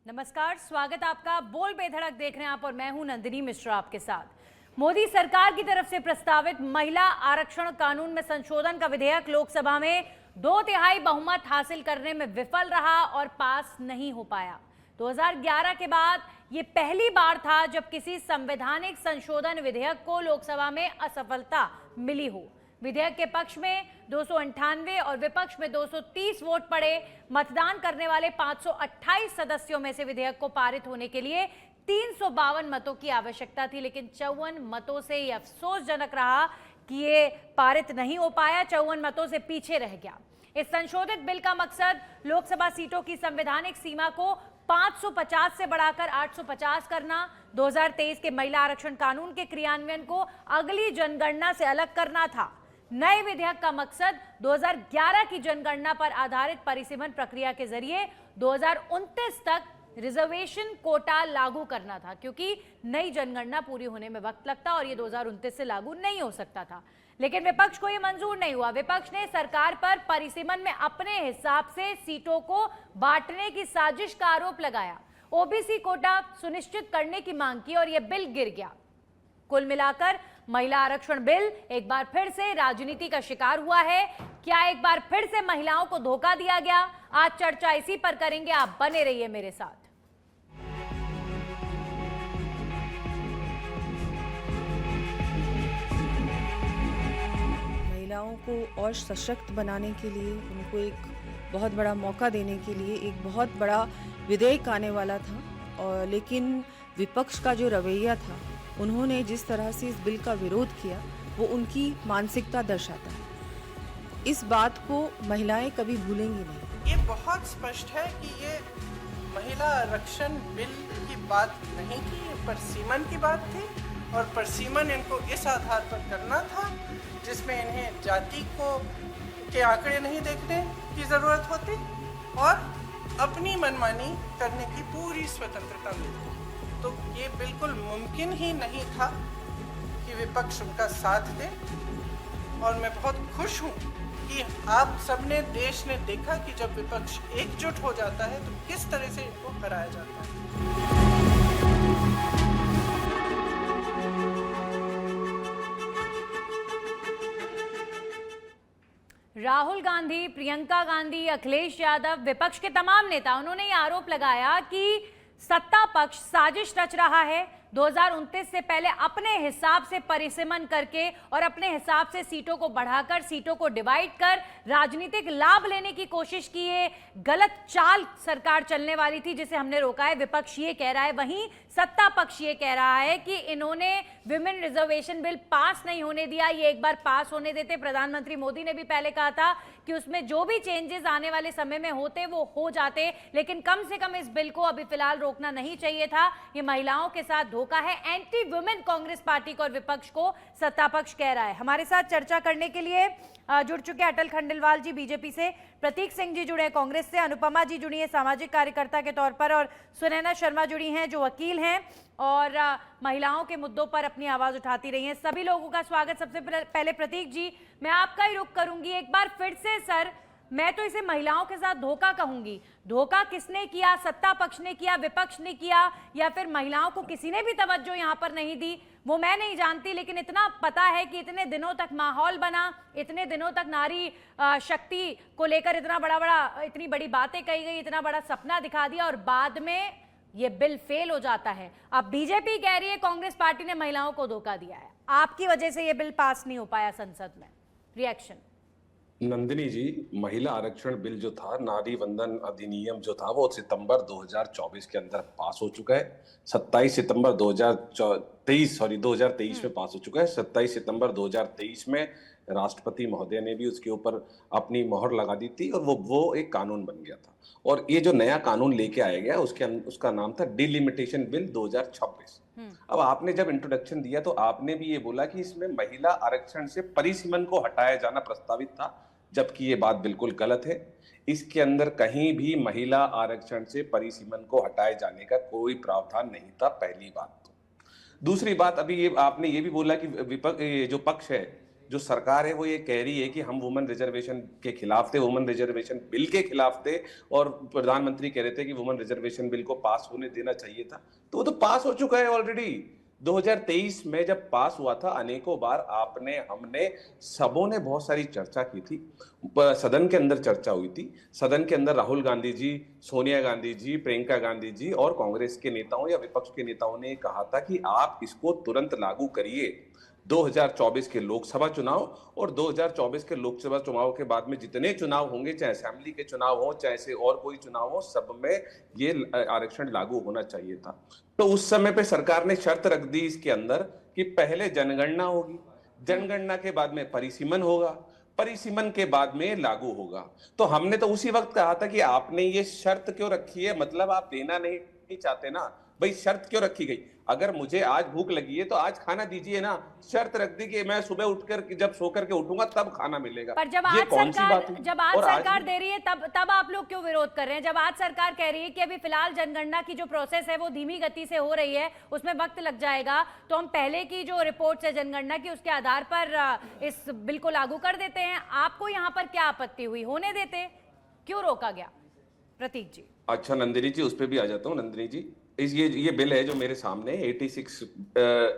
नमस्कार, स्वागत आपका। बोल बेधड़क देख रहे हैं आप और मैं हूं नंदिनी मिश्रा आपके साथ। मोदी सरकार की तरफ से प्रस्तावित महिला आरक्षण कानून में संशोधन का विधेयक लोकसभा में 2/3 बहुमत हासिल करने में विफल रहा और पास नहीं हो पाया। 2011 के बाद ये पहली बार था जब किसी संवैधानिक संशोधन विधेयक को लोकसभा में असफलता मिली हो। विधेयक के पक्ष में 298 और विपक्ष में 230 वोट पड़े। मतदान करने वाले 528 सदस्यों में से विधेयक को पारित होने के लिए 352 मतों की आवश्यकता थी, लेकिन 54 मतों से ये अफसोसजनक रहा कि ये पारित नहीं हो पाया, 54 मतों से पीछे रह गया। इस संशोधित बिल का मकसद लोकसभा सीटों की संवैधानिक सीमा को 550 से बढ़ाकर 850 करना, 2023 के महिला आरक्षण कानून के क्रियान्वयन को अगली जनगणना से अलग करना था। नए विधेयक का मकसद 2011 की जनगणना पर आधारित परिसीमन प्रक्रिया के जरिए 2029 तक रिजर्वेशन कोटा लागू करना था, क्योंकि नई जनगणना पूरी होने में वक्त लगता और ये 2029 से लागू नहीं हो सकता था। लेकिन विपक्ष को ये मंजूर नहीं हुआ। विपक्ष ने सरकार पर परिसीमन में अपने हिसाब से सीटों को बांटने की साजिश का आरोप लगाया, ओबीसी कोटा सुनिश्चित करने की मांग की और यह बिल गिर गया। कुल मिलाकर महिला आरक्षण बिल एक बार फिर से राजनीति का शिकार हुआ है। क्या एक बार फिर से महिलाओं को धोखा दिया गया? आज चर्चा इसी पर करेंगे, आप बने रहिए मेरे साथ। महिलाओं को और सशक्त बनाने के लिए, उनको एक बहुत बड़ा मौका देने के लिए एक बहुत बड़ा विधेयक आने वाला था, और लेकिन विपक्ष का जो रवैया था, उन्होंने जिस तरह से इस बिल का विरोध किया, वो उनकी मानसिकता दर्शाता है। इस बात को महिलाएं कभी भूलेंगी नहीं। ये बहुत स्पष्ट है कि ये महिला आरक्षण बिल की बात नहीं थी, ये परसीमन की बात थी, और परसीमन इनको इस आधार पर करना था जिसमें इन्हें जाति को के आंकड़े नहीं देखने की ज़रूरत होती और अपनी मनमानी करने की पूरी स्वतंत्रता मिलती। तो ये बिल्कुल मुमकिन ही नहीं था कि विपक्ष उनका साथ दे, और मैं बहुत खुश हूँ कि आप सबने, देश ने देखा कि जब विपक्ष एकजुट हो जाता है तो किस तरह से इनको हराया जाता है। राहुल गांधी, प्रियंका गांधी, अखिलेश यादव, विपक्ष के तमाम नेता, उन्होंने ये आरोप लगाया कि सत्ता पक्ष साजिश रच रहा है। 2029 से पहले अपने हिसाब से परिसीमन करके और अपने हिसाब से सीटों को बढ़ाकर, सीटों को डिवाइड कर राजनीतिक लाभ लेने की कोशिश की है। गलत चाल सरकार चलने वाली थी जिसे हमने रोका है, विपक्ष ये कह रहा है। वहीं सत्ता पक्ष ये कह रहा है कि इन्होंने विमेन रिजर्वेशन बिल पास नहीं होने दिया, ये एक बार पास होने देते। प्रधानमंत्री मोदी ने भी पहले कहा था कि उसमें जो भी चेंजेस आने वाले समय में होते वो हो जाते, लेकिन कम से कम इस बिल को अभी फिलहाल रोकना नहीं चाहिए था। ये महिलाओं के साथ धोखा है, एंटी वुमेन कांग्रेस पार्टी को और विपक्ष को सत्ता पक्ष कह रहा है। हमारे साथ चर्चा करने के लिए जुड़ चुके अटल खंडेलवाल जी बीजेपी से, प्रतीक सिंह जी जुड़े हैं कांग्रेस से, अनुपमा जी जुड़ी है सामाजिक कार्यकर्ता के तौर पर, और सुनैना शर्मा जुड़ी हैं जो वकील हैं और महिलाओं के मुद्दों पर अपनी आवाज उठाती रही हैं। सभी लोगों का स्वागत। सबसे पहले प्रतीक जी, मैं आपका ही रुख करूंगी एक बार फिर से। सर, मैं तो इसे महिलाओं के साथ धोखा कहूंगी। धोखा किसने किया? सत्ता पक्ष ने किया, विपक्ष ने किया, या फिर महिलाओं को किसी ने भी तवज्जो यहां पर नहीं दी, वो मैं नहीं जानती। लेकिन इतना पता है कि इतने दिनों तक माहौल बना, इतने दिनों तक नारी शक्ति को लेकर इतनी बड़ी बातें कही गई, इतना बड़ा सपना दिखा दिया, और बाद में ये बिल फेल हो जाता है। अब बीजेपी कह रही है कांग्रेस पार्टी ने महिलाओं को धोखा दिया है, आपकी वजह से ये बिल पास नहीं हो पाया संसद में। रिएक्शन? नंदिनी जी, महिला आरक्षण बिल जो था, नारी वंदन अधिनियम जो था, वो सितंबर 2024 के अंदर पास हो चुका है। 27 सितंबर 2023 में पास हो चुका है। 27 सितंबर 2023 में राष्ट्रपति महोदय ने भी उसके ऊपर अपनी मोहर लगा दी थी और वो एक कानून बन गया था। और ये जो नया कानून लेके आया गया उसका नाम था डिलिमिटेशन बिल 2026। अब आपने जब इंट्रोडक्शन दिया तो आपने भी ये बोला कि इसमें महिला आरक्षण से परिसीमन को हटाया जाना प्रस्तावित था, जबकि ये बात बिल्कुल गलत है। इसके अंदर कहीं भी महिला आरक्षण से परिसीमन को हटाए जाने का कोई प्रावधान नहीं था, पहली बात तो। दूसरी बात, अभी ये आपने ये भी बोला कि जो पक्ष है, जो सरकार है वो ये कह रही है कि हम वुमेन रिजर्वेशन के खिलाफ थे, वुमेन रिजर्वेशन बिल के खिलाफ थे, और प्रधानमंत्री कह रहे थे कि वुमेन रिजर्वेशन बिल को पास होने देना चाहिए था, तो वो तो पास हो चुका है ऑलरेडी। 2023 में जब पास हुआ था, अनेकों बार आपने, हमने, सबों ने बहुत सारी चर्चा की थी, सदन के अंदर चर्चा हुई थी। सदन के अंदर राहुल गांधी जी, सोनिया गांधी जी, प्रियंका गांधी जी और कांग्रेस के नेताओं या विपक्ष के नेताओं ने कहा था कि आप इसको तुरंत लागू करिए। 2024 के लोकसभा चुनाव और 2024 के लोकसभा चुनाव के बाद में जितने चुनाव होंगे, चाहे असेंबली के चुनाव हो, चाहे से और कोई चुनाव हो, सब में ये आरक्षण लागू होना चाहिए था। तो उस समय पे सरकार ने शर्त रख दी इसके अंदर कि पहले जनगणना होगी, जनगणना के बाद में परिसीमन होगा, परिसीमन के बाद में लागू होगा। तो हमने तो उसी वक्त कहा था कि आपने ये शर्त क्यों रखी है, मतलब आप देना नहीं चाहते ना भाई, शर्त क्यों रखी गई? अगर मुझे आज भूख लगी है तो आज खाना दीजिए ना, शर्त रख दी कि मैं सुबह उठकर जब सो करके उठूंगा तब खाना मिलेगा। पर जब आज सरकार दे रही है तब आप लोग क्यों विरोध कर रहे हैं? जब आज सरकार कह रही है कि अभी फिलहाल जनगणना की जो प्रोसेस है वो धीमी गति से हो रही है, उसमें वक्त लग जाएगा, तो हम पहले की जो रिपोर्ट्स है जनगणना की उसके आधार पर इस बिल को लागू कर देते हैं। आपको यहाँ पर क्या आपत्ति हुई? होने देते, क्यों रोका गया? प्रतीक जी। अच्छा नंदिनी जी, उस पर भी आ जाता हूँ। नंदिनी जी, ये बिल है जो मेरे सामने 86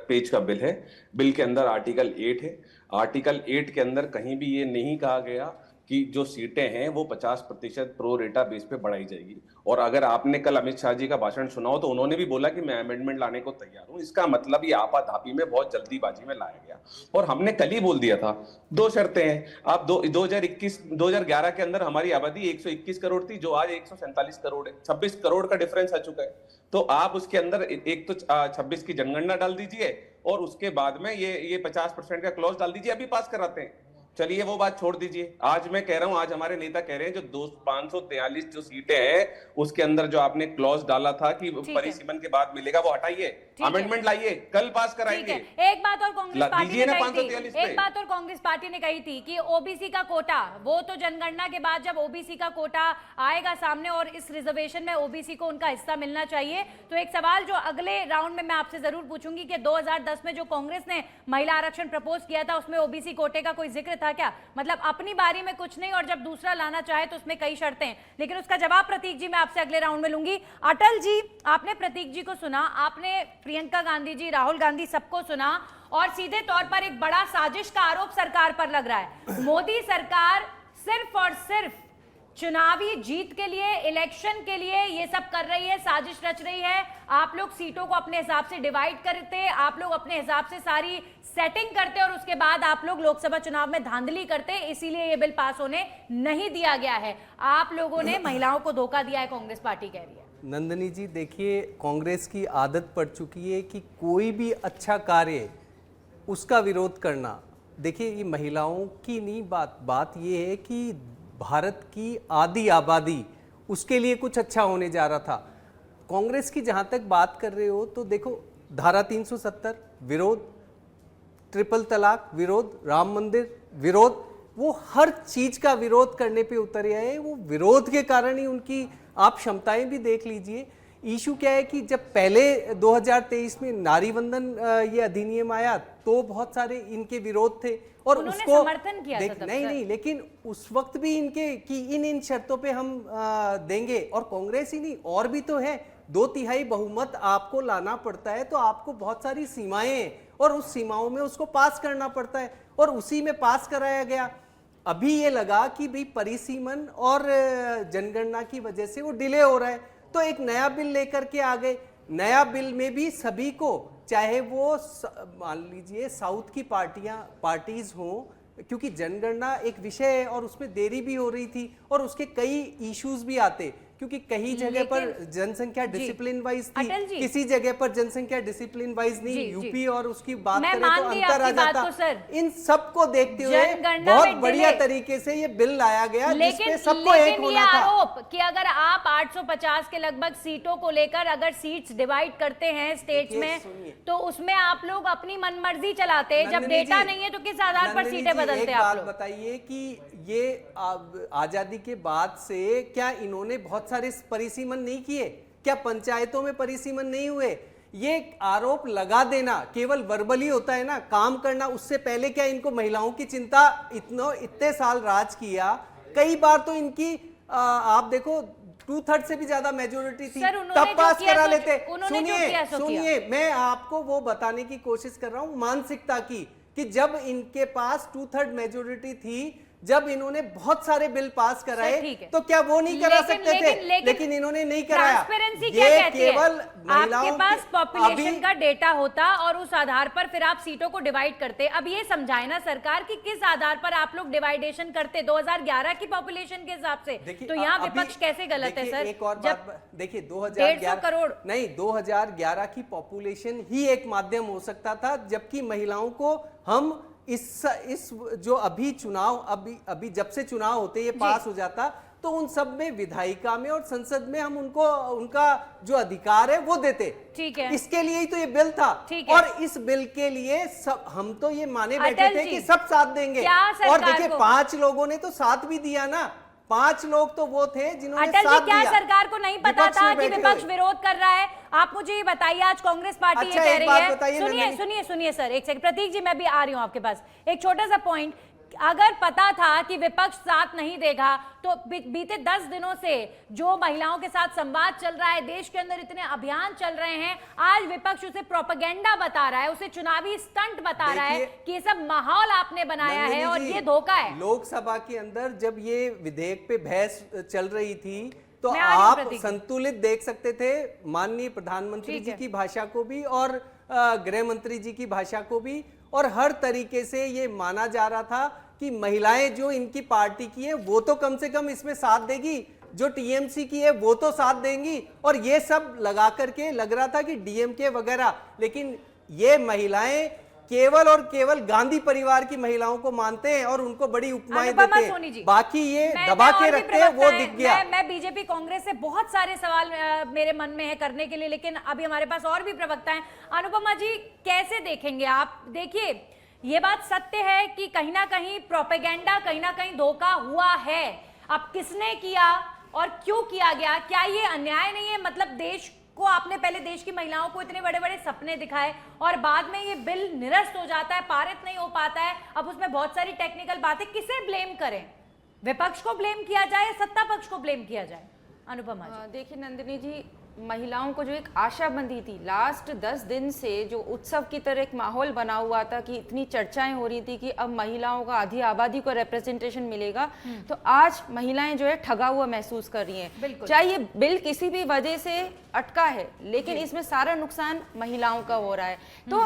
पेज का बिल है। बिल के अंदर आर्टिकल 8 है। आर्टिकल 8 के अंदर कहीं भी ये नहीं कहा गया कि जो सीटें हैं वो 50% प्रो रेटा बेस पे बढ़ाई जाएगी। और अगर आपने कल अमित शाह जी का भाषण सुना हो तो उन्होंने भी बोला कि मैं अमेंडमेंट लाने को तैयार हूं। इसका मतलब ये आपाधापी में, बहुत जल्दीबाजी में लाया गया। और हमने कल ही बोल दिया था, 2 शर्तें हैं। आप 2011 के अंदर हमारी आबादी 121 करोड़ थी, जो आज 147 करोड़ है, 26 करोड़ का डिफरेंस आ चुका है। तो आप उसके अंदर एक तो 26 की जनगणना डाल दीजिए और उसके बाद में ये 50% का क्लॉज डाल दीजिए, अभी पास कराते हैं। चलिए वो बात छोड़ दीजिए। आज मैं कह रहा हूं, आज हमारे नेता कह रहे हैं जो 543 जो सीटें हैं उसके अंदर जो आपने क्लॉज डाला था कि परिसीमन के बाद मिलेगा, वो हटाइए, अमेंडमेंट लाइए, कल पास कराएंगे। एक बात और कांग्रेस पार्टी ने कही थी कि ओबीसी का कोटा, वो तो जनगणना के बाद जब ओबीसी का कोटा आएगा सामने और इस रिजर्वेशन में ओबीसी को उनका हिस्सा मिलना चाहिए। तो एक सवाल जो अगले राउंड में मैं आपसे जरूर पूछूंगी कि 2010 में जो कांग्रेस ने महिला आरक्षण प्रपोज किया था उसमें ओबीसी कोटे का कोई जिक्र था क्या? मतलब अपनी बारी में कुछ नहीं और जब दूसरा लाना चाहे तो उसमें कई शर्तें। लेकिन उसका जवाब प्रतीक जी मैं आपसे अगले राउंड में लूंगी। अटल जी, आपने प्रतीक जी को सुना, आपने प्रियंका गांधी जी, राहुल गांधी, सबको सुना और सीधे तौर पर एक बड़ा साजिश का आरोप सरकार पर लग रहा है। मोदी सरकार सिर्फ और सिर्फ चुनावी जीत के लिए, इलेक्शन के लिए ये सब कर रही है, साजिश रच रही है। आप लोग सीटों को अपने हिसाब से डिवाइड करते, आप लोग अपने हिसाब से सारी सेटिंग करते और उसके बाद आप लोग लोकसभा चुनाव में धांधली करते, इसीलिए ये बिल पास होने नहीं दिया गया है। आप लोगों ने महिलाओं को धोखा दिया है, कांग्रेस पार्टी कह रही है। नंदिनी जी, देखिए, कांग्रेस की आदत पड़ चुकी है कि कोई भी अच्छा कार्य उसका विरोध करना। देखिए, ये महिलाओं की नहीं बात ये है कि भारत की आधी आबादी, उसके लिए कुछ अच्छा होने जा रहा था। कांग्रेस की जहां तक बात कर रहे हो तो देखो, धारा 370 विरोध, ट्रिपल तलाक विरोध, राम मंदिर विरोध, वो हर चीज का विरोध करने पे उतर आए हैं। वो विरोध के कारण ही उनकी, आप क्षमताएं भी देख लीजिए। इशू क्या है कि जब पहले 2023 में नारी वंदन ये अधिनियम आया तो बहुत सारे इनके विरोध थे और उसको समर्थन किया था। नहीं, लेकिन उस वक्त भी इनके कि इन शर्तों पे हम देंगे। और कांग्रेस ही नहीं, और भी तो है। 2/3 बहुमत आपको लाना पड़ता है तो आपको बहुत सारी सीमाएं हैं और उस सीमाओं में उसको पास करना पड़ता है और उसी में पास कराया गया। अभी ये लगा कि भाई परिसीमन और जनगणना की वजह से वो डिले हो रहा है तो एक नया बिल लेकर के आ गए। नया बिल में भी सभी को, चाहे वो मान लीजिए साउथ की पार्टीज हों, क्योंकि जनगणना एक विषय है और उसमें देरी भी हो रही थी और उसके कई इश्यूज भी आते, क्योंकि कहीं जगह पर जनसंख्या डिसिप्लिन वाइज थी, किसी जगह पर जनसंख्या डिसिप्लिन वाइज नहीं। यूपी और उसकी बात करें तो अंतर आ जाता। इन सबको देखते हुए बहुत बढ़िया तरीके से ये बिल लाया गया जिसपे सबको एक होना था। आरोप कि अगर आप 850 के लगभग सीटों को लेकर अगर सीट्स डिवाइड करते हैं स्टेट्स में तो उसमें आप लोग अपनी मनमर्जी चलाते हैं। जब डेटा नहीं है तो किस आधार पर सीटें बदलते हैं आप लोग? बताइए कि ये आजादी के बाद से क्या इन्होंने बहुत सारे परिसीमन नहीं किए? क्या पंचायतों में परिसीमन नहीं हुए? ये आरोप लगा देना केवल वर्बली होता है ना, काम करना उससे पहले क्या इनको महिलाओं की चिंता, इतने साल राज किया, कई बार तो इनकी आप देखो 2/3 से भी ज्यादा मेजोरिटी थी, सर, उन्होंने तब जो पास किया करा सो- लेते। उन्होंने जो किया सो सुनिए, मैं आपको वो बताने की कोशिश कर रहा हूं मानसिकता की, कि जब इनके पास 2/3 मेजोरिटी थी, जब इन्होंने बहुत सारे बिल पास सर, कराए, ठीक है। तो क्या वो नहीं करा लेकिन- सकते थे? लेकिन- लेकिन इन्होंने नहीं कराया। ट्रांसपेरेंसी क्या ये कहती है? केवल आपके महिलाओं पास की- पॉपुलेशन अभी- का डेटा होता और उस आधार पर फिर आप सीटों को डिवाइड करते। अब ये समझाए ना सरकार कि किस आधार पर आप लोग डिवाइडेशन करते 2011 की पॉपुलेशन के हिसाब से। देखिए, तो यहाँ अभी- विपक्ष कैसे गलत है देखिए, सर? एक और जब बात देखिए, 150 करोड़ नहीं, 2011 की पॉपुलेशन ही एक माध्यम हो सकता था, जबकि महिलाओं को हम इस जो अभी चुनाव अभी जब से चुनाव होते ये पास हो जाता, तो उन सब में विधायिका में और संसद में हम उनको उनका जो अधिकार है वो देते। ठीक है। इसके लिए ही तो ये बिल था। ठीक है। और इस बिल के लिए सब हम तो ये माने बैठे अटल थे जी, कि सब साथ देंगे। क्या सरकार और देखिए को- 5 लोगों ने तो साथ भी दिया ना, 5 लोग तो वो थे जिन्होंने अटल जी, साथ क्या दिया। सरकार को नहीं पता विपक्ष था में कि बैठे विपक्ष हुए। विरोध कर रहा है? आप मुझे ये बताइए, आज कांग्रेस पार्टी अच्छा, ये कह एक रही बात है, बताइए, सुनिए नंदिनी। सुनिए सुनिए सर, एक सेकंड, प्रतीक जी मैं भी आ रही हूं आपके पास। एक छोटा सा पॉइंट, अगर पता था कि विपक्ष साथ नहीं देगा तो बीते 10 दिनों से जो महिलाओं के साथ संवाद चल रहा है, देश के अंदर इतने अभियान चल रहे हैं, आज विपक्ष उसे प्रोपेगेंडा बता रहा है, उसे चुनावी स्टंट बता रहा है देखिए, कि ये सब माहौल आपने बनाया है नंदिनी और जी, ये धोखा है। लोकसभा के अंदर जब ये विधेयक पे बहस चल रही थी, तो मैं आ रही हूं, आप प्रतीक जी। संतुलित देख सकते थे माननीय प्रधानमंत्री ठीक जी है। की भाषा को भी और गृह मंत्री जी की भाषा को भी, और हर तरीके से ये माना जा रहा था कि महिलाएं जो इनकी पार्टी की है वो तो कम से कम इसमें साथ देगी, जो टीएमसी की है वो तो साथ देंगी, और ये सब लगा करके लग रहा था कि डीएमके वगैरह। लेकिन ये महिलाएं केवल और केवल गांधी परिवार की महिलाओं को मानते हैं और उनको बड़ी उपमाएं अनुपमा देते सोनी जी, हैं, बाकी ये मैं दबा और के भी रखते हैं, वो प्रवक्ता दिख हैं। गया। मैं बीजेपी कांग्रेस से बहुत सारे सवाल मेरे मन में है करने के लिए, लेकिन अभी हमारे पास और भी प्रवक्ता हैं। अनुपमा जी, कैसे देखेंगे आप? देखिए, ये बात सत्य है कि कहीं ना कहीं प्रोपेगेंडा, कहीं ना कहीं धोखा हुआ है। अब किसने किया और क्यों किया गया? क्या ये अन्याय नहीं है? मतलब देश को आपने पहले, देश की महिलाओं को इतने बड़े बड़े सपने दिखाए और बाद में ये बिल निरस्त हो जाता है, पारित नहीं हो पाता है, अब उसमें बहुत सारी टेक्निकल बातें। किसे ब्लेम करें? विपक्ष को ब्लेम किया जाए या सत्ता पक्ष को ब्लेम किया जाए? अनुपमा जी। देखिए नंदिनी जी, महिलाओं को जो एक आशा बंधी थी, लास्ट 10 दिन से जो उत्सव की तरह एक माहौल बना हुआ था कि इतनी चर्चाएं हो रही थी कि अब महिलाओं का आधी आबादी को रिप्रेजेंटेशन मिलेगा, तो आज महिलाएं जो है ठगा हुआ महसूस कर रही हैं। बिल्कुल। चाहे ये बिल किसी भी वजह से अटका है, लेकिन इसमें सारा नुकसान महिलाओं का हो रहा है। तो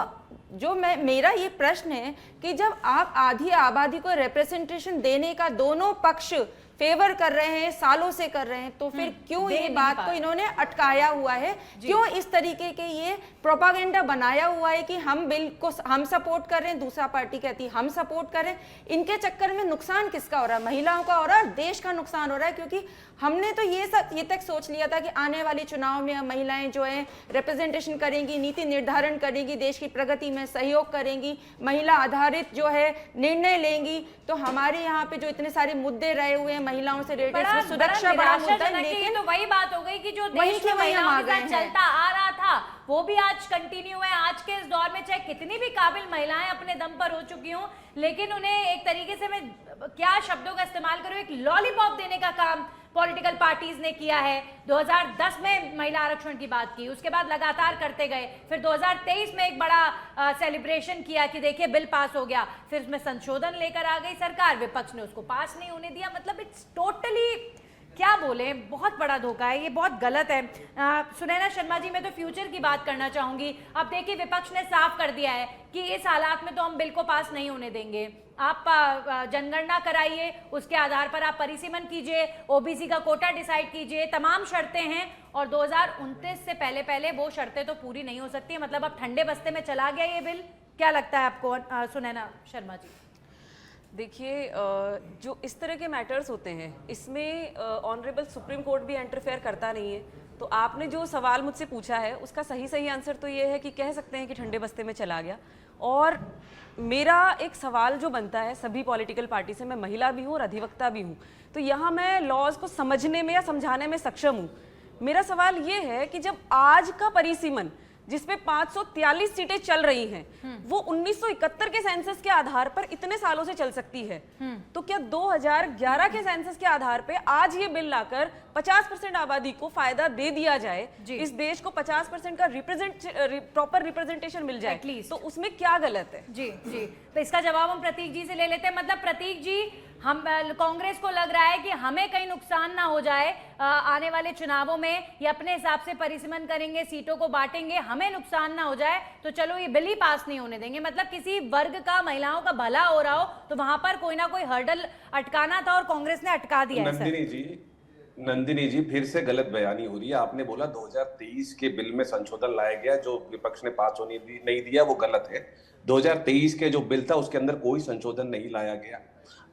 जो मेरा ये प्रश्न है कि जब आप आधी आबादी को रिप्रेजेंटेशन देने का दोनों पक्ष फेवर कर रहे हैं, सालों से कर रहे हैं, तो फिर क्यों ये बात को इन्होंने अटकाया हुआ है? क्यों इस तरीके के ये प्रोपागेंडा बनाया हुआ है कि हम बिल को हम सपोर्ट कर रहे हैं, दूसरा पार्टी कहती है हम सपोर्ट कर रहे हैं? इनके चक्कर में नुकसान किसका हो रहा है? महिलाओं का हो रहा है और देश का नुकसान हो रहा है, क्योंकि हमने तो ये तक सोच लिया था कि आने वाले चुनाव में महिलाएं जो है रिप्रेजेंटेशन करेंगी, नीति निर्धारण करेंगी, देश की प्रगति में सहयोग करेंगी, महिला आधारित जो है निर्णय लेंगी। तो हमारे यहाँ पे जो इतने सारे मुद्दे रहे हुए हैं महिलाओं से रिलेटेड, सुरक्षा बड़ा मुद्दा है, लेकिन तो वही बात हो गई कि जो वहीं देश के में वहीं हम महिलाओं आ के गए साथ हैं। चलता आ रहा था वो भी आज कंटिन्यू है। आज के इस दौर में चाहे कितनी भी काबिल महिलाएं अपने दम पर हो चुकी हों, लेकिन उन्हें एक तरीके से, मैं क्या शब्दों का इस्तेमाल करूं, एक लॉलीपॉप देने का काम पॉलिटिकल पार्टीज ने किया है। 2010 में महिला आरक्षण की बात की, उसके बाद लगातार करते गए, फिर 2023 में एक बड़ा सेलिब्रेशन किया कि देखिए बिल पास हो गया, फिर उसमें संशोधन लेकर आ गई सरकार, विपक्ष ने उसको पास नहीं होने दिया। मतलब इट्स टोटली, क्या बोले, बहुत बड़ा धोखा है, ये बहुत गलत है। सुनैना शर्मा जी, मैं तो फ्यूचर की बात करना चाहूंगी। अब देखिए, विपक्ष ने साफ कर दिया है कि इस हालात में तो हम बिल को पास नहीं होने देंगे। आप जनगणना कराइए, उसके आधार पर आप परिसीमन कीजिए, ओबीसी का कोटा डिसाइड कीजिए, तमाम शर्तें हैं, और 2029 से पहले वो शर्तें तो पूरी नहीं हो सकती। मतलब अब ठंडे बस्ते में चला गया ये बिल। क्या लगता है आपको सुनैना शर्मा जी? देखिए, जो इस तरह के मैटर्स होते हैं इसमें ऑनरेबल सुप्रीम कोर्ट भी इंटरफेयर करता नहीं है। तो आपने जो सवाल मुझसे पूछा है उसका सही आंसर तो ये है कि कह सकते हैं कि ठंडे बस्ते में चला गया। और मेरा एक सवाल जो बनता है सभी पॉलिटिकल पार्टी से, मैं महिला भी हूँ और अधिवक्ता भी हूँ, तो यहाँ मैं लॉज को समझने में या समझाने में सक्षम हूँ। मेरा सवाल ये है कि जब आज का परिसीमन जिसपे 543 सीटें चल रही हैं, वो 1971 के सेंसस के आधार पर इतने सालों से चल सकती है। तो क्या 2011 के सेंसस के आधार पे आज ये बिल लाकर 50% आबादी को फायदा दे दिया जाए, इस देश को 50% का प्रॉपर रिप्रेजेंटेशन मिल जाए, At तो उसमें क्या गलत है? जी जी, तो इसका जवाब हम प्रतीक जी से ले लेते हैं। मतलब प्रतीक जी, हम कांग्रेस को लग रहा है कि हमें कहीं नुकसान ना हो जाए आने वाले चुनावों में, ये अपने हिसाब से परिसीमन करेंगे, सीटों को बांटेंगे, हमें नुकसान ना हो जाए तो चलो ये बिल ही पास नहीं होने देंगे। मतलब किसी वर्ग का, महिलाओं का भला हो रहा हो तो वहां पर कोई ना कोई हर्डल अटकाना था और कांग्रेस ने अटका दिया है। नंदिनी जी फिर से गलत बयानी हो रही है। आपने बोला 2023 के बिल में संशोधन लाया गया, जो विपक्ष ने पास होने नहीं दिया, वो गलत है। 2023 के जो बिल था उसके अंदर कोई संशोधन नहीं लाया गया।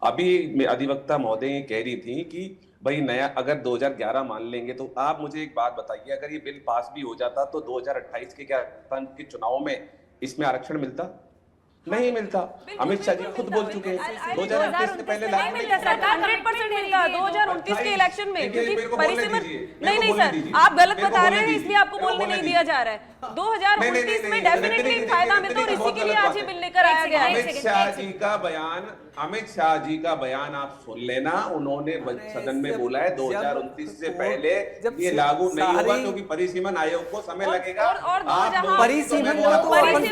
अभी अधिवक्ता महोदय ये कह रही थी कि भाई नया अगर 2011 मान लेंगे, तो आप मुझे एक बात बताइए, अगर ये बिल पास भी हो जाता तो 2028 के क्या के चुनाव में इसमें आरक्षण मिलता? नहीं मिलता। अमित शाह जी खुद बोल चुके हैं 2029 से पहले नहीं मिलता सर, 100% मिलता 2029 के इलेक्शन में, क्योंकि परिसीमन नहीं सर, आप गलत बता रहे हैं, इसलिए आपको बोलने नहीं दिया जा रहा है। 2029 में डेफिनेटली फायदा मिलता और इसी के लिए आज ये बिल लेकर आया गया है। अमित शाह जी का बयान आप सुन लेना, उन्होंने सदन में बोला है 2029 से पहले ये लागू नहीं होगा, क्योंकि परिसीमन आयोग को समय लगेगा। और जहां परिसीमन का तो अपन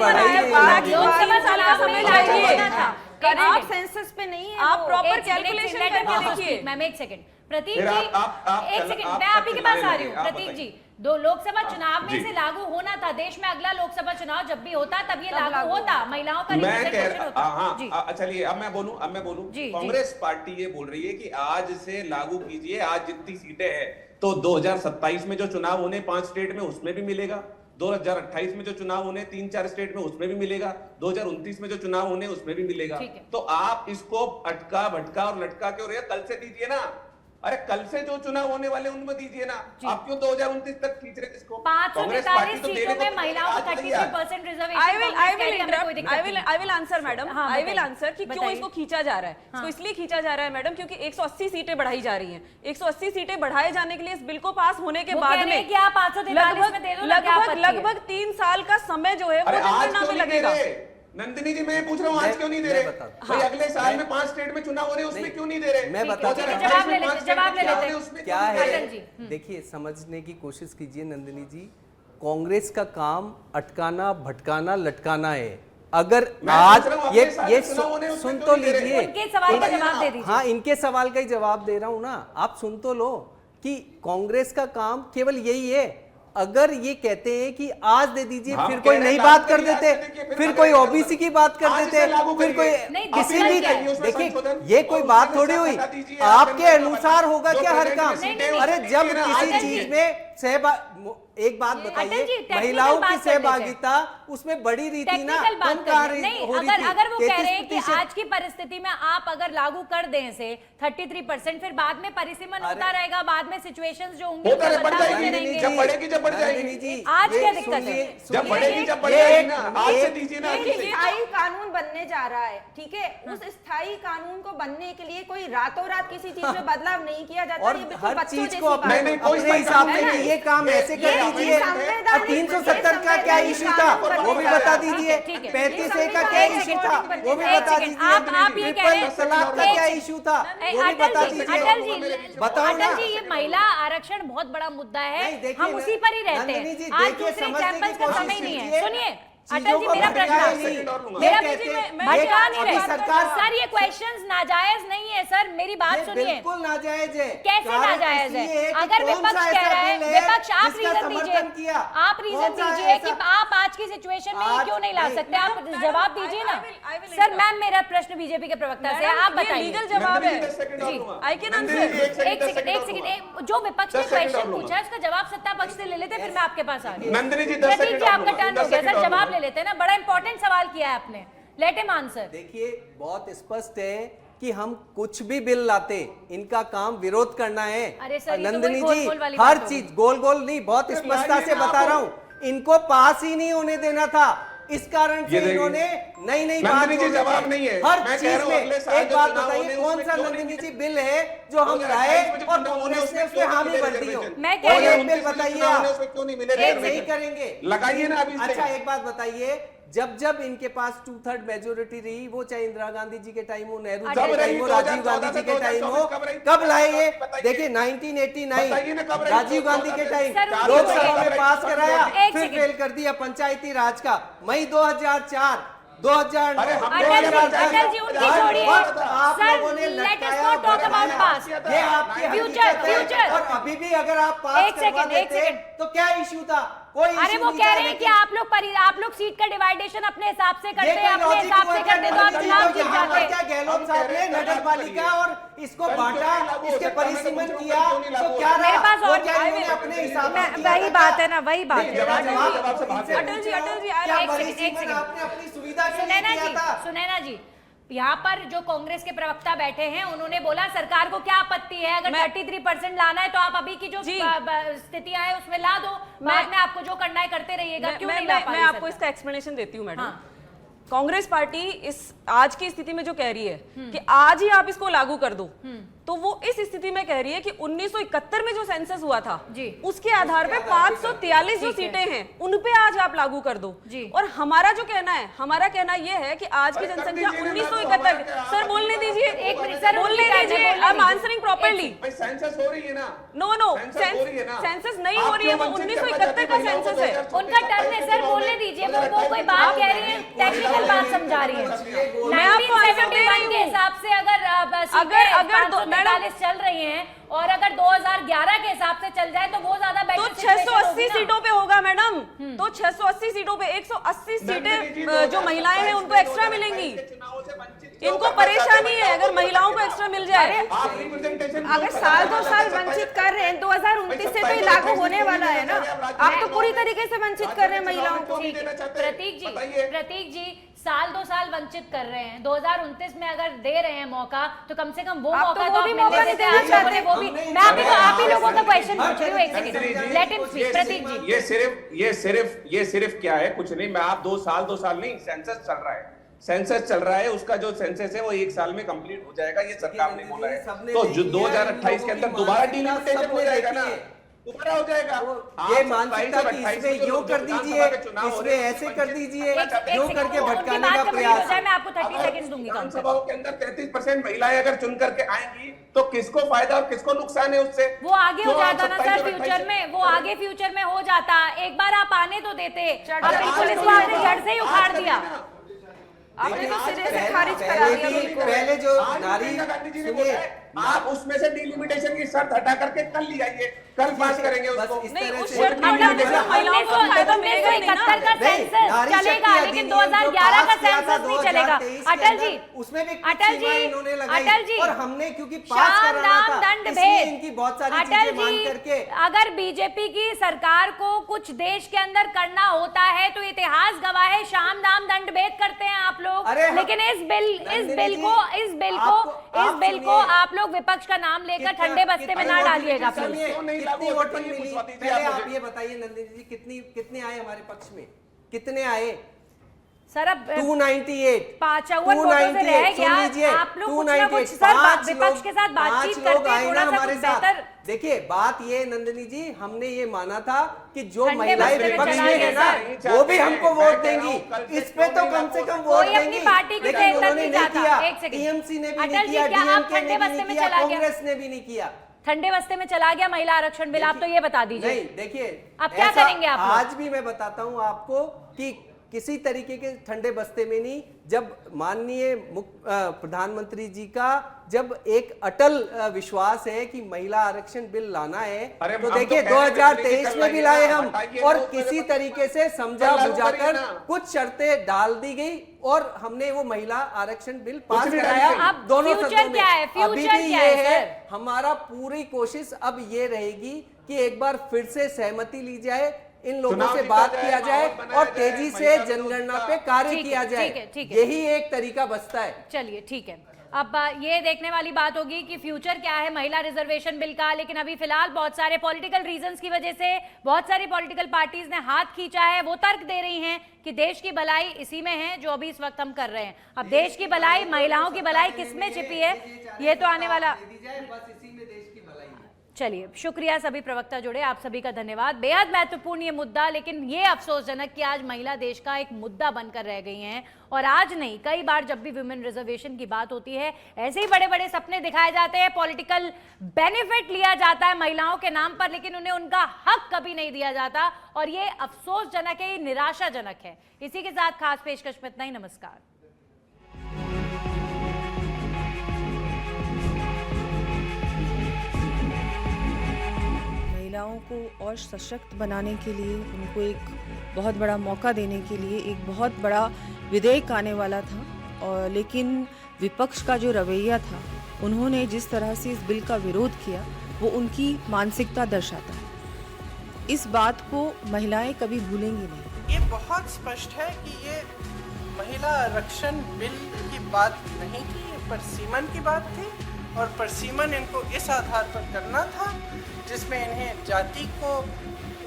आप सेंसस पे नहीं है, आप प्रॉपर कैलकुलेशन करके देखिए। मैम एक सेकंड, प्रतीक फिर जी आप एक सेकंड, मैं आप ही के पास आ रही हूँ। आप प्रतीक बताइए। जी, दो लोकसभा चुनाव में जी। से लागू होना था, देश में अगला लोकसभा चुनाव जब भी होता तब ये लागू होता, महिलाओं का मैं रिप्रेजेंटेशन कह होता। जी हाँ, चलिए अब मैं बोलूं। जी, कांग्रेस पार्टी ये बोल रही है कि आज से लागू कीजिए, आज जितनी सीटें हैं तो 2027 में जो चुनाव होने 5 स्टेट में उसमें भी मिलेगा, 2028 में जो चुनाव होने 3-4 स्टेट में उसमें भी मिलेगा, 2029 में जो चुनाव होने उसमें भी मिलेगा। ठीक है। तो आप इसको अटका भटका और लटका क्यों रहे? कल से दीजिए ना। अरे कल से जो चुनाव होने वाले उनमें दीजिए ना, आप क्यों 2029 तक खींच रहे इसको? 543 सीटों में महिलाओं को 33% reservation. I will answer madam, हाँ, I will answer कि क्यों बताइए। इसको खींचा जा रहा है। इसको इसलिए खींचा जा रहा है मैडम क्योंकि 180 सीटें बढ़ाई जा रही हैं। 180 सीटें बढ़ाए जाने के लिए इस बिल को पास होने के बाद में कि आप 543 में दे दो ना, क्या आपत्ति है? लगभग 3 साल का समय जो है वो अरे आज जनगणना क्यों में नहीं दे लगेगा। रहे? नंदिनी जी मैं पूछ रहा हूँ, आज क्यों नहीं दे रहे? भाई अगले साल में 5 स्टेट में चुनाव हो रहे हैं, उसमें क्यों नहीं दे रहे? मैं बता ठीक है, जवाब ले लेते हैं। क्या अटल है, जी, देखिए समझने की कोशिश कीजिए नंदिनी जी, कांग्रेस का काम अटकाना भटकाना लटकाना है। अगर आज ये सुन तो लीजिए, उनके सवाल का जवाब दे दीजिए। हाँ इनके सवाल का ही जवाब दे रहा हूं ना, आप सुन तो लो कि कांग्रेस का काम केवल यही है। अगर ये कहते हैं कि आज दे दीजिए, फिर कोई नई बात कर देते, फिर कोई ओबीसी की बात कर देते, फिर कोई किसी भी, देखिए ये कोई बात थोड़ी हुई, आपके अनुसार होगा क्या हर काम? अरे जब किसी चीज में एक बात बताइए, महिलाओं की सहभागिता उसमें बड़ी रही थी ना, टेक्निकल बात कर नहीं, अगर वो कह रहे हैं कि 33%। आज की परिस्थिति में आप अगर लागू कर दें से 33%, फिर बाद में परिसीमन होता रहेगा, बाद में सिचुएशंस जो होंगी होता रहे, बढ़ बदलाव जाएगी, होते रहेंगे। जब बढ़ेगी जब बढ़ जाएगी। आज क्या दिक्कत है? जब बढ़ेगी जब बढ़ जाएगी ना, आज से दीजिए ना। एक स्थायी कानून बनने जा रहा है, ठीक है? उस स्थायी कानून को बनने के लिए कोई रातों रात किसी चीज में बदलाव नहीं किया जाता। और ये बिल्कुल हर बच्चों चीज जैसी को बात अपने है। अपने हिसाब से कि ये काम ऐसे कर दीजिए। संवैधानिक 370 का क्या इशू था वो भी बता दीजिए, 35A का क्या इशू था वो भी बता दीजिए, आप ये कह रहे हैं, ट्रिपल तलाक का क्या इशू था वो भी बता अटल जी, दीजिए। बताओ ना। अटल जी, ये महिला आरक्षण बहुत बड़ा मुद्दा है, नहीं, देखिए, हम उसी पर ही रहते नंदिनी जी, हैं। आज देखिए, दूसरे समझने की एग्जाम्पल्स का कोशिश समय नहीं है। कीजिए। सुनिए चीजों अटल जी, को मेरा भटकाया प्रश्न नहीं। मेरा ये कहते हैं, भटका नहीं अभी रहे सरकार सर, ये क्वेश्चंस नाजायज नहीं है सर, मेरी बात ये सुनिए। बिल्कुल नाजायज है। कैसे कारण नाजायज इसलिए है? कि अगर कौन विपक्ष सा कह ऐसा रहा है, बिल विपक्ष आप जिसका रीजन समर्थन दीजिए, किया? आप रीजन कौन सा दीजिए ऐसा- कि आप आज की सिचुएशन में ये आज क्यों नहीं ला नहीं, सकते, आप मैडम, जवाब दीजिए ना। I will सर मैम, मेरा प्रश्न बीजेपी के प्रवक्ता से है, आप बताइए। लीगल जवाब है। I can answer. एक सेकंड, जो विपक्ष ने क्वेश्चन पूछा है उसका जवाब सत्ता पक्ष से ले लेते, फिर मैं आपका पास आ रही हूँ। नंदिनी जी 10 प्रतीक सेकंड जी, आपका टर्न हो गया सर, जवाब ले लेते हैं ना, बड़ा इंपॉर्टेंट सवाल किया है आपने, लेट हिम आंसर। देखिए बहुत स्पष्ट है कि हम कुछ भी बिल लाते इनका काम विरोध करना है। अरे सर, ये तो नंदिनी वही जी गोल-गोल वाली हर बात हो चीज गोल गोल नहीं, बहुत स्पष्टता से बता रहा हूं, इनको पास ही नहीं होने देना था। इस कारण से ये देखिए। इन्होंने नई नई बात नंदिनी जी, बोलने जवाब थे। नहीं है। हर मैं कह चीज रहा हूं, में अगले साल एक जो बात चुनाव बताइए, होने, कौन उसमें सा क्यों नहीं नंदिनी जी बिल है जो हम 2028 लाए में जो और चुनाव होने, कांग्रेस ने उसमें उस पे क्यों नहीं हामी मिले भर दी हो? रिजर्वेशन? मैं कह और रही एक हूं, बिल बताइए चुनाव होने, आप, उसमें क्यों नहीं मिले एक नहीं रिजर्वेशन? करेंगे, लगाइए ना अभी से। अच्छा एक बात बताइए, जब जब इनके पास 2/3 मेजोरिटी रही, वो चाहे इंदिरा गांधी जी के टाइम हो, नेहरू जी कब के टाइम रही? हो, राजीव 2014 गांधी जी से के टाइम हो, 2024 कब रही? कब लाए ये? बताइए। देखिए बताइए 1989 ना कब रही? राजीव गांधी के टाइम सर, उनको लोकसभा एक में सेकंड, पास कराया, एक फिर सेकंड। फेल कर दिया पंचायती राज का। मई 2004, 2009, अरे हम अटल जी, 2010, अटल जी, उनकी हर छोड़िए। वक्त आप सर, लोगों ने let us लटकाया, not talk about भगाया। past. ये आपकी Future, हकीकत है। future. और अभी भी अगर आप पास एक करवा सेकंड, एक देते सेकंड। तो क्या इशू था? कोई अरे issue वो नहीं कह था, रहे हैं कि लेकिन आप लोग सीट का डिवाइडेशन अपने हिसाब से करते ये हैं, कोई अपने लॉजिक हिसाब हुआ से क्या? करते तो आप नंदिनी चुनाव जी, जीत यहाँ पर जाते। क्या गहलोत हम साहब कह ने रहे हैं नगर नगर पालिका पालिका और इसको कल बांटा, क्यों नहीं लागू हो इसके सकता? मैं तो परिसीमन पूछ रहा हूँ, किया, कल क्यों नहीं तो लागू क्या हो रहा? मेरे पास वो और क्या इन्होंने अपने हिसाब से किया वही था? बात है ना, वही बात नहीं, है। जवाब अटल जवाब से बात है। अटल जी, क्या एक सेकंड, एक परिसीमन सेकंड। आपने अपनी सुविधा के लिए सुनैना किया जी, था? सुनैना जी, यहाँ पर जो कांग्रेस के प्रवक्ता बैठे हैं, उन्होंने बोला सरकार को क्या आपत्ति है, अगर 33% लाना है तो आप अभी की जो जी। स्थितियां है उसमें ला दो, बाद में आपको जो करना है करते रहिएगा। क्यों नहीं ला पा मैं रही आपको सरकार? इसका एक्सप्लेनेशन देती हूँ मैडम। हाँ। कांग्रेस पार्टी इस आज की स्थिति में जो कह रही है कि आज ही आप इसको लागू कर दो, तो वो इस स्थिति में कह रही है कि 1971 में जो सेंसस हुआ था जी। उसके आधार पे 543 जो ठीक है। सीटें हैं उन पे आज आप लागू कर दो। जी। और हमारा जो कहना है, हमारा कहना ये है कि आज की अरे कर जनसंख्या दीजिए ना, 1971। तो हमारा सर बोलने दीजिए, एक मिनट, सर, बोलने उनकी टाइम दीजिए, है, आई एम बोलने आंसरिंग प्रॉपर्ली। भाई सेंसस हो रही है ना, नो नो, सेंसस हो रही है ना। सेंसस नहीं आप हो रही है, वो क्यों वंचित 1971 का करना चाहते सेंसस है। हैं? उनका टर्न है सर, बोलने दीजिए। वो कोई बात कह रही है, टेक्निकल बात समझा रही है। मैं आपको आंसर दे रही 1971 के हूँ। हिसाब से अगर अगर 543 चल रही हैं और अगर 2011 के हिसाब से चल जाए तो वो ज्यादा तो बेटर 680 सीटों पे होगा मैडम, तो 680 सीटों पे 180 सीटें जो महिलाएं हैं उनको एक्स्ट्रा मिलेंगी। इनको परेशानी है अगर महिलाओं को एक्स्ट्रा मिल जाए। अगर साल 2 साल वंचित कर रहे हैं, 2029 से तो ये लागू होने वाला है ना। आप तो पूरी तरीके से वंचित कर रहे हैं महिलाओं को। प्रतीक जी साल 2 साल वंचित कर रहे हैं, 2029 में अगर दे रहे हैं मौका तो कम से कम वो आप मौका तो तो वो भी आप मौका मिलने नहीं देते। देना आप लोगों ने चाहते। वो भी, मैं आप ही लोगों का क्वेश्चन पूछ रही हूँ। एक सेकंड, लेट हिम स्पीक। प्रतीक जी, ये सिर्फ क्या है, कुछ नहीं। मैं आप 2 साल नहीं, सेंसस चल रहा है, सेंसस चल रहा है, उसका जो सेंसस है वो 1 साल में कंप्लीट हो जाएगा, ये सरकार ने बोला है। तो जो 2028 के अंदर दोबारा डिलिमिटेशन हो जाएगा ना, दोबारा हो जाएगा। ये मानसिकता की इसमें यूं कर दीजिए, इसमें ऐसे कर दीजिए, यूं करके भटकाने का प्रयास। मैं आपको 30 सेकंड दूंगी। विधानसभाओं के अंदर 33% महिलाएं अगर चुन करके आएंगी तो किसको फायदा और किसको नुकसान है उससे? वो आगे हो जाता ना सर, फ्यूचर में वो आगे फ्यूचर में हो जाता। एक बार आप आने तो देते, अब बिल्कुल इसको आपने जड़ से ही उखाड़ दिया। आपने तो सिरे से खारिज करा दिया बिल्कुल। पहले जो नारी, गांधी जी ने सुनिए, बोला है, आप उसमें से डिलिमिटेशन की शर्त हटा करके कल ले आइए, कल पास करेंगे बस उसको। इस नहीं, तरह उस से शर्त में डिलिमिटेशन- महिलाओं को फायदा मिलेगा ही नहीं ना। 1971 का नहीं, सेंसस नारी चलेगा, शक्ति लेकिन अधिनियम जो 2011 का पास किया था सेंसस नहीं चलेगा। 2023 के अटल जी, अंदर, उसमें भी कुछ अटल सीमाएं जी, इन्होंने लगाई। अटल जी, और हमने क्योंकि पास शाम कराना दाम था, दंड इसलिए भेद। इनकी बहुत सारी अटल चीजें मान जी, करके अगर बीजेपी की सरकार को कुछ देश के अंदर करना होता है तो इतिहास गवाह है, शाम दाम दंड भेद करते हैं आप लोग। अरे लेकिन इस बिल नंदिनी को जी, इस बिल आप को सुनिए। आप लोग विपक्ष का नाम लेकर ठंडे बस्ते में ना डालिएगा प्लीज। सुनिए, क्यों नहीं कितनी लागू हो सकता, वोटिंग ये मिली? पूछवा दीजिए पहले आप आप मुझे। ये बताइए नंदिनी जी, कितने आए हमारे पक्ष में? कितने आए? सर अब 298 पांचवन वोटों से रह गया। आप लोग कुछ ना कुछ सर विपक्ष के साथ बातचीत करते हैं, थोड़ा सा हमारे कुछ साथ। बेहतर। देखिए बात ये नंदिनी जी, हमने ये माना था कि जो ठंडे महिलाएं बस्ते में विपक्ष चला में गया है ना, सर। वो भी हमको मैं वोट कह रहा देंगी, हूं, कल से इस पे तो क्यों कम नहीं से कम लागू वोट कोई अपनी देंगी। पार्टी की लेकिन बेइज्जत उन्होंने नहीं नहीं चाहता। किया, एक सेकंड। टीएमसी ने भी अटल नहीं जी, किया, क्या आप डीएमके ठंडे ने भी बस्ते नहीं में किया, चला गया? कांग्रेस ने भी नहीं किया। ठंडे बस्ते में चला गया महिला आरक्षण बिल, आप तो ये बता दीजिए। नहीं, देखिए अब क्या ऐसा करेंगे आप लोग? आज भी मैं बताता हूं आपको कि किसी तरीके के ठंडे बस्ते में नहीं। जब माननीय प्रधानमंत्री जी का जब एक अटल विश्वास है कि महिला आरक्षण बिल लाना है, अरे तो हम तो देखिए कह रहे थे 2023 में भी लाए हम, हटाइए और तो किसी उसमें तरीके से समझा लागू बुझाकर करिए ना। कुछ शर्तें डाल दी गई और हमने वो महिला आरक्षण बिल पास नहीं कराया डाली गई। अब दोनों फ्यूचर सदनों में। क्या है? अभी फ्यूचर भी क्या ये है, है, सर? हमारा पूरी कोशिश अब ये रहेगी कि एक बार फिर से सहमति ली जाए, इन लोगों चुनाव से जीता बात जाए, किया जाए माहौल बनाया और जाए, तेजी से महिला विरोध जनगणना का। पे कार्य ठीक है, किया ठीक है, जाए। ठीक है। यही एक तरीका बचता है। चलिए ठीक है। अब ये देखने वाली बात होगी कि फ्यूचर क्या है महिला रिजर्वेशन बिल का, लेकिन अभी फिलहाल बहुत सारे पॉलिटिकल रीजंस की वजह से बहुत सारी पॉलिटिकल पार्टीज ने हाथ खींचा है। वो तर्क दे रही हैं कि देश की भलाई इसी में है जो अभी इस वक्त हम कर रहे हैं। अब देश की भलाई, महिलाओं की भलाई किस में छिपी है, ये तो आने वाला। चलिए, शुक्रिया सभी प्रवक्ता जुड़े, आप सभी का धन्यवाद। बेहद महत्वपूर्ण ये मुद्दा, लेकिन ये अफसोसजनक कि आज महिला देश का एक मुद्दा बनकर रह गई हैं। और आज नहीं, कई बार जब भी वुमेन रिजर्वेशन की बात होती है, ऐसे ही बड़े बड़े सपने दिखाए जाते हैं, पॉलिटिकल बेनिफिट लिया जाता है महिलाओं के नाम पर, लेकिन उन्हें उनका हक कभी नहीं दिया जाता। और ये अफसोसजनक है, ये निराशाजनक है। इसी के साथ खास पेशकश में इतना ही। नमस्कार। महिलाओं को और सशक्त बनाने के लिए, उनको एक बहुत बड़ा मौका देने के लिए एक बहुत बड़ा विधेयक आने वाला था, और लेकिन विपक्ष का जो रवैया था, उन्होंने जिस तरह से इस बिल का विरोध किया, वो उनकी मानसिकता दर्शाता है। इस बात को महिलाएं कभी भूलेंगी नहीं। ये बहुत स्पष्ट है कि ये महिला आरक्षण बिल की बात नहीं थी, ये परसीमन की बात थी। और परसीमन इनको इस आधार पर करना था जिसमें इन्हें जाति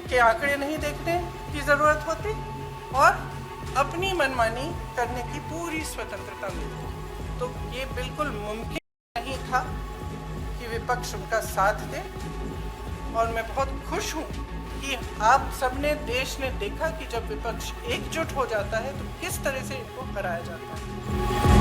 के आंकड़े नहीं देखने की ज़रूरत होती और अपनी मनमानी करने की पूरी स्वतंत्रता मिलती। तो ये बिल्कुल मुमकिन नहीं था कि विपक्ष उनका साथ दे। और मैं बहुत खुश हूँ कि आप सबने, देश ने देखा कि जब विपक्ष एकजुट हो जाता है तो किस तरह से इनको हराया जाता है।